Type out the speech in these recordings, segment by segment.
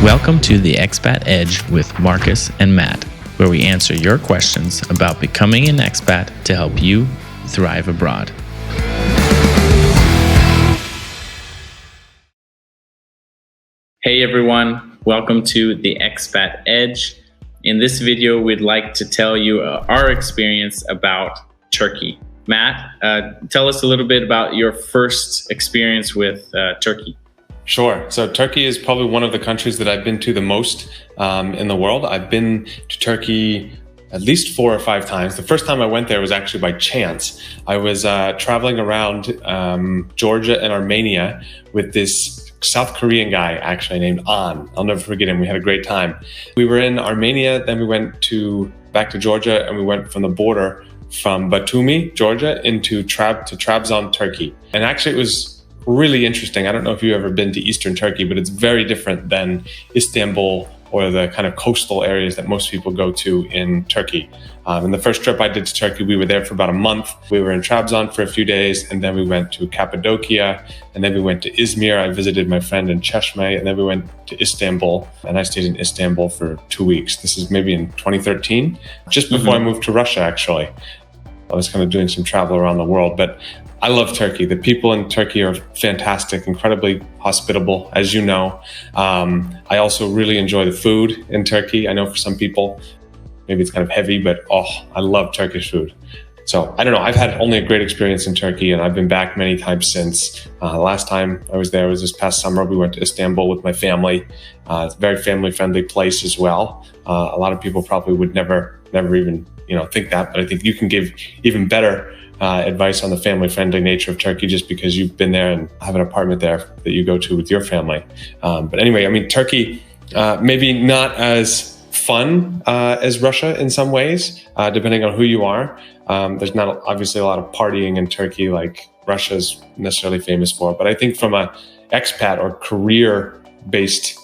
Welcome to the Expat Edge with Marcus and Matt, where we answer your questions about becoming an expat to help you thrive abroad. Hey everyone, welcome to the Expat Edge. In this video, we'd like to tell you our experience about Turkey. Matt, tell us a little bit about your first experience with Turkey. Sure. So Turkey is probably one of the countries that I've been to the most in the world. I've been to Turkey at least 4 or 5 times. The first time I went there was actually by chance. I was traveling around Georgia and Armenia with this South Korean guy actually named An. I'll never forget him. We had a great time. We were in Armenia, then we went back to Georgia, and we went from the border from Batumi, Georgia, into Trabzon, Turkey. And actually it was really interesting. I don't know if you've ever been to Eastern Turkey, but it's very different than Istanbul or the kind of coastal areas that most people go to in Turkey. And the first trip I did to Turkey, we were there for about a month. We were in Trabzon for a few days, and then we went to Cappadocia, and then we went to Izmir. I visited my friend in Çeşme, and then we went to Istanbul, and I stayed in Istanbul for 2 weeks. This is maybe in 2013, just before I moved to Russia, actually. I was kind of doing some travel around the world, but I love Turkey. The people in Turkey are fantastic, incredibly hospitable, as you know. I also really enjoy the food in Turkey. I know for some people, maybe it's kind of heavy, but I love Turkish food. So I don't know, I've had only a great experience in Turkey, and I've been back many times since. The last time I was there was this past summer. We went to Istanbul with my family. It's a very family-friendly place as well. A lot of people probably would never even think that, but I think you can give even better advice on the family-friendly nature of Turkey just because you've been there and have an apartment there that you go to with your family. But anyway, I mean, Turkey, maybe not as fun as Russia in some ways, depending on who you are. There's not obviously a lot of partying in Turkey like Russia's necessarily famous for, but I think from an expat or career-based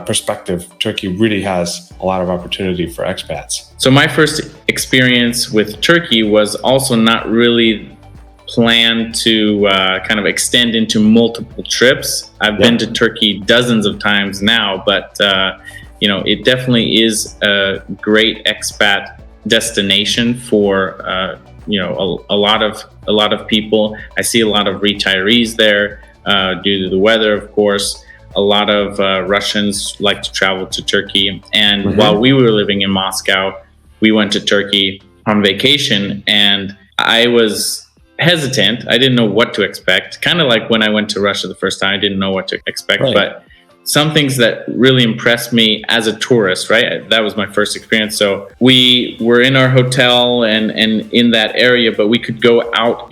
perspective, Turkey really has a lot of opportunity for expats. So my first experience with Turkey was also not really planned to kind of extend into multiple trips. I've been to Turkey dozens of times now, but it definitely is a great expat destination for a lot of people. I see a lot of retirees there due to the weather, of course. A lot of Russians like to travel to Turkey. And while we were living in Moscow, we went to Turkey on vacation, and I was hesitant. I didn't know what to expect. Kind of like when I went to Russia the first time, I didn't know what to expect. Right. But some things that really impressed me as a tourist, right? That was my first experience. So we were in our hotel and in that area, but we could go out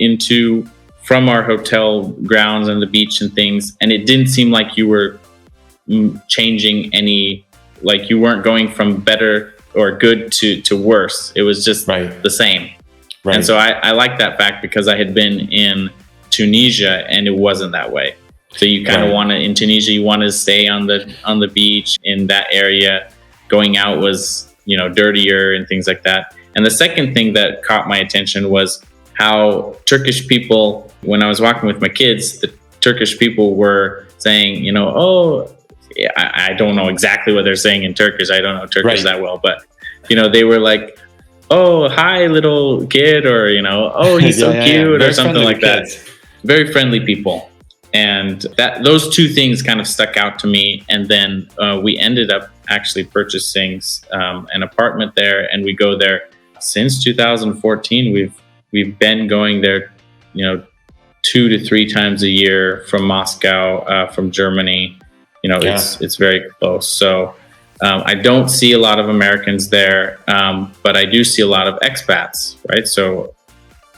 from our hotel grounds and the beach and things, and it didn't seem like you were changing like you weren't going from better or good to worse. It was just the same. Right. And so I like that fact because I had been in Tunisia and it wasn't that way. So you kind of in Tunisia, you want to stay on the beach in that area. Going out was, dirtier and things like that. And the second thing that caught my attention was how Turkish people, when I was walking with my kids, the Turkish people were saying, I don't know exactly what they're saying in Turkish. I don't know Turkish that well, but, they were like, oh, hi, little kid, or, oh, he's so cute, or something like that. Very friendly people. And those two things kind of stuck out to me. And then we ended up actually purchasing an apartment there, and we go there since 2014. We've been going there, 2 to 3 times a year from Moscow, from Germany. It's very close. So I don't see a lot of Americans there, but I do see a lot of expats, right? So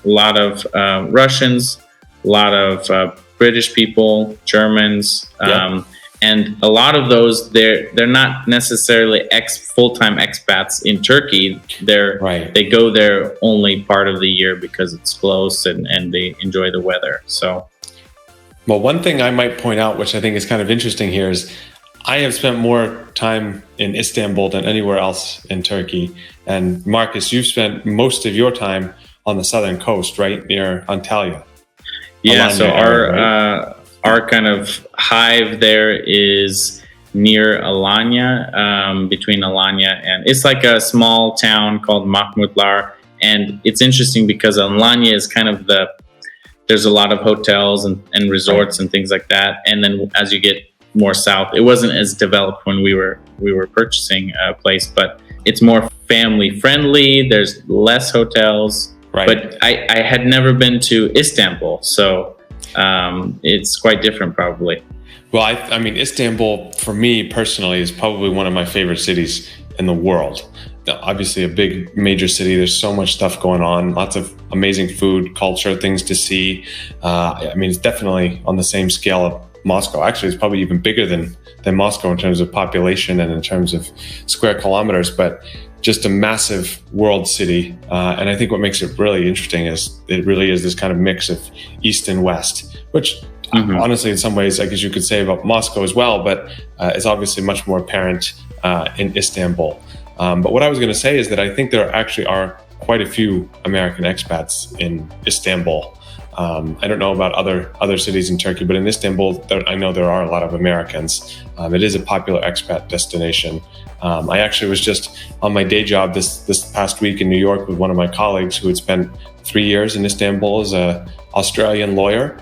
a lot of Russians, a lot of British people, Germans, and a lot of those they're not necessarily full-time expats in Turkey. They go there only part of the year because it's close and they enjoy the weather. So, well, one thing I might point out, which I think is kind of interesting here, is I have spent more time in Istanbul than anywhere else in Turkey. And Marcus, you've spent most of your time on the southern coast, right near Antalya. Yeah, so our kind of hive there is near Alanya, between Alanya and it's like a small town called Mahmudlar. And it's interesting because Alanya is kind of there's a lot of hotels and resorts and things like that. And then as you get more south, it wasn't as developed when we were purchasing a place, but it's more family friendly. There's less hotels. Right. But I had never been to Istanbul, so it's quite different probably. Well, I mean, Istanbul for me personally is probably one of my favorite cities in the world. Obviously a big major city. There's so much stuff going on, lots of amazing food, culture, things to see. I mean, it's definitely on the same scale of Moscow. Actually, it's probably even bigger than Moscow in terms of population and in terms of square kilometers, but just a massive world city. And I think what makes it really interesting is it really is this kind of mix of East and West, which honestly, in some ways, I guess you could say about Moscow as well, but it's obviously much more apparent in Istanbul. But what I was going to say is that I think there actually are quite a few American expats in Istanbul. I don't know about other cities in Turkey, but in Istanbul, I know there are a lot of Americans. It is a popular expat destination. I actually was just on my day job this past week in New York with one of my colleagues who had spent 3 years in Istanbul as an Australian lawyer.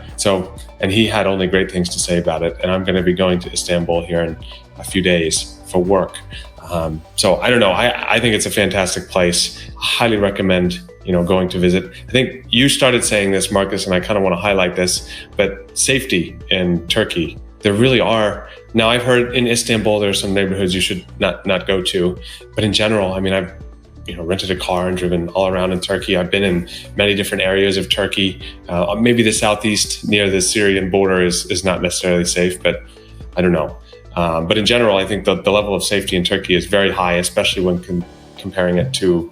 And he had only great things to say about it. And I'm going to be going to Istanbul here in a few days for work. So I don't know. I think it's a fantastic place. I highly recommend, going to visit. I think you started saying this, Marcus, and I kind of want to highlight this, but safety in Turkey, there really are. Now I've heard in Istanbul, there are some neighborhoods you should not go to, but in general, I mean, I've rented a car and driven all around in Turkey. I've been in many different areas of Turkey. Maybe the southeast near the Syrian border is not necessarily safe, but I don't know. But in general, I think the level of safety in Turkey is very high, especially when comparing it to,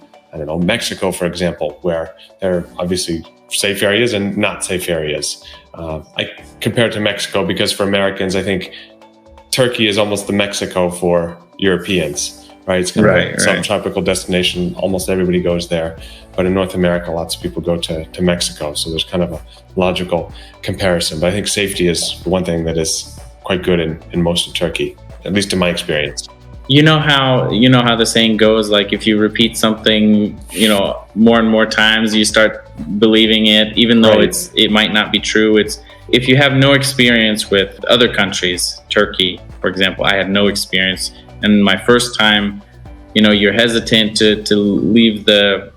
Mexico, for example, where there are obviously safe areas and not safe areas. I compare it to Mexico because for Americans, I think Turkey is almost the Mexico for Europeans, right? It's kind of a subtropical destination. Almost everybody goes there. But in North America, lots of people go to Mexico. So there's kind of a logical comparison. But I think safety is one thing that is quite good in most of Turkey, at least in my experience. You know how the saying goes, like if you repeat something, more and more times, you start believing it, even though it might not be true. It's if you have no experience with other countries, Turkey, for example, I had no experience. And my first time, you're hesitant to leave the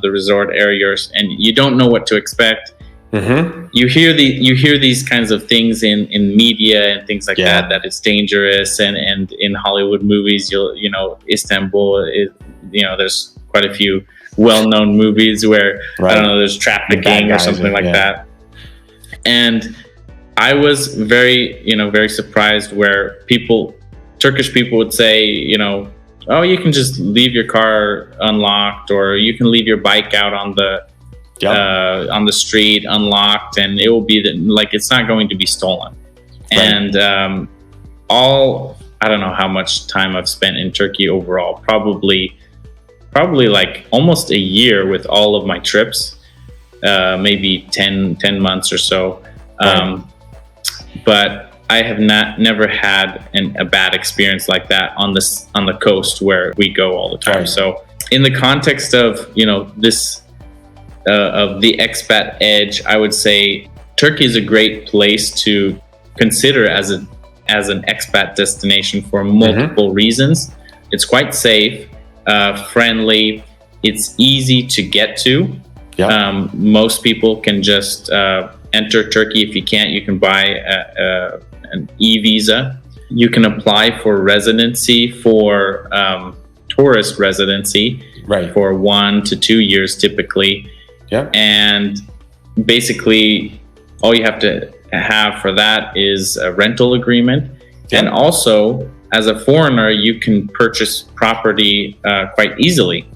resort areas, and you don't know what to expect. Mm-hmm. You hear these kinds of things in media and things like that it's dangerous, and in Hollywood movies, Istanbul is, there's quite a few well-known movies where there's trafficking or something like that. And I was very surprised where Turkish people would say, oh, you can just leave your car unlocked, or you can leave your bike out on the street unlocked, and it will be it's not going to be stolen. And I don't know how much time I've spent in Turkey overall, probably like almost a year with all of my trips, maybe 10 months or so. But I have never had a bad experience like that on the coast where we go all the time. So in the context of this of the expat edge, I would say Turkey is a great place to consider as an expat destination for multiple reasons. It's quite safe, friendly, it's easy to get to. Most people can just enter Turkey. If you can't, you can buy an e-visa. You can apply for residency, for tourist residency, for 1 to 2 years typically. And basically all you have to have for that is a rental agreement. And also as a foreigner, you can purchase property quite easily.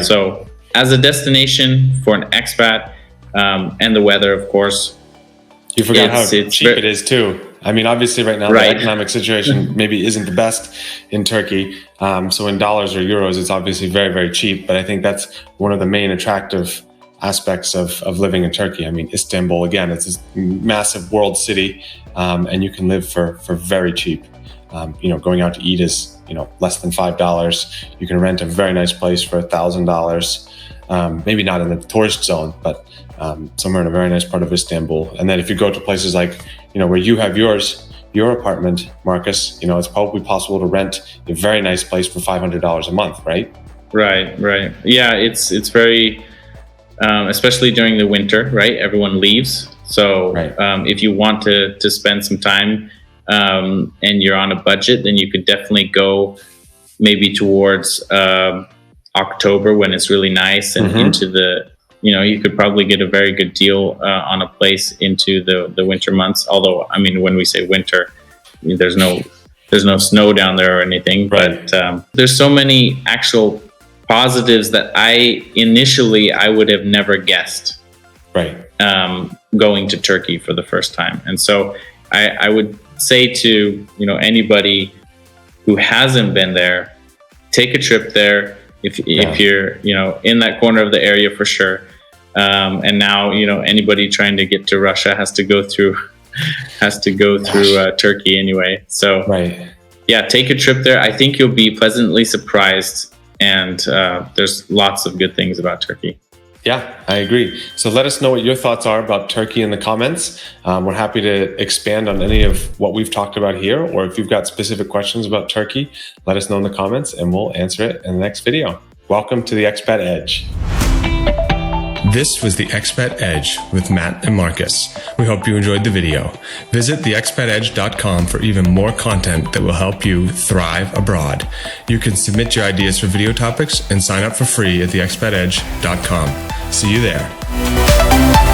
So as a destination for an expat, and the weather, of course. You forgot how cheap it is too. I mean, obviously right now the economic situation maybe isn't the best in Turkey. So in dollars or euros, it's obviously very, very cheap. But I think that's one of the main attractive aspects of living in Turkey. I mean, Istanbul, again, it's this massive world city, and you can live for very cheap. Going out to eat is, less than $5. You can rent a very nice place for $1,000. Maybe not in the tourist zone, but somewhere in a very nice part of Istanbul. And then if you go to places like, where you have your apartment, Marcus, it's probably possible to rent a very nice place for $500 a month, right? Right. Yeah, it's very, especially during the winter, right? Everyone leaves. So Right. If you want to spend some time and you're on a budget, then you could definitely go maybe towards October when it's really nice, and into the, you could probably get a very good deal on a place into the winter months. Although, I mean, when we say winter, there's no snow down there or anything, Right. but there's so many actual positives that I would have never guessed. Right. Going to Turkey for the first time. And so I would say to, anybody who hasn't been there, take a trip there if you're, in that corner of the area for sure. And now, anybody trying to get to Russia has to go through Turkey anyway. So Right. yeah, take a trip there. I think you'll be pleasantly surprised. And there's lots of good things about Turkey. Yeah, I agree. So let us know what your thoughts are about Turkey in the comments. We're happy to expand on any of what we've talked about here, or if you've got specific questions about Turkey, let us know in the comments and we'll answer it in the next video. Welcome to the Expat Edge. This was the Expat Edge with Matt and Marcus. We hope you enjoyed the video. Visit theexpatedge.com for even more content that will help you thrive abroad. You can submit your ideas for video topics and sign up for free at theexpatedge.com. See you there.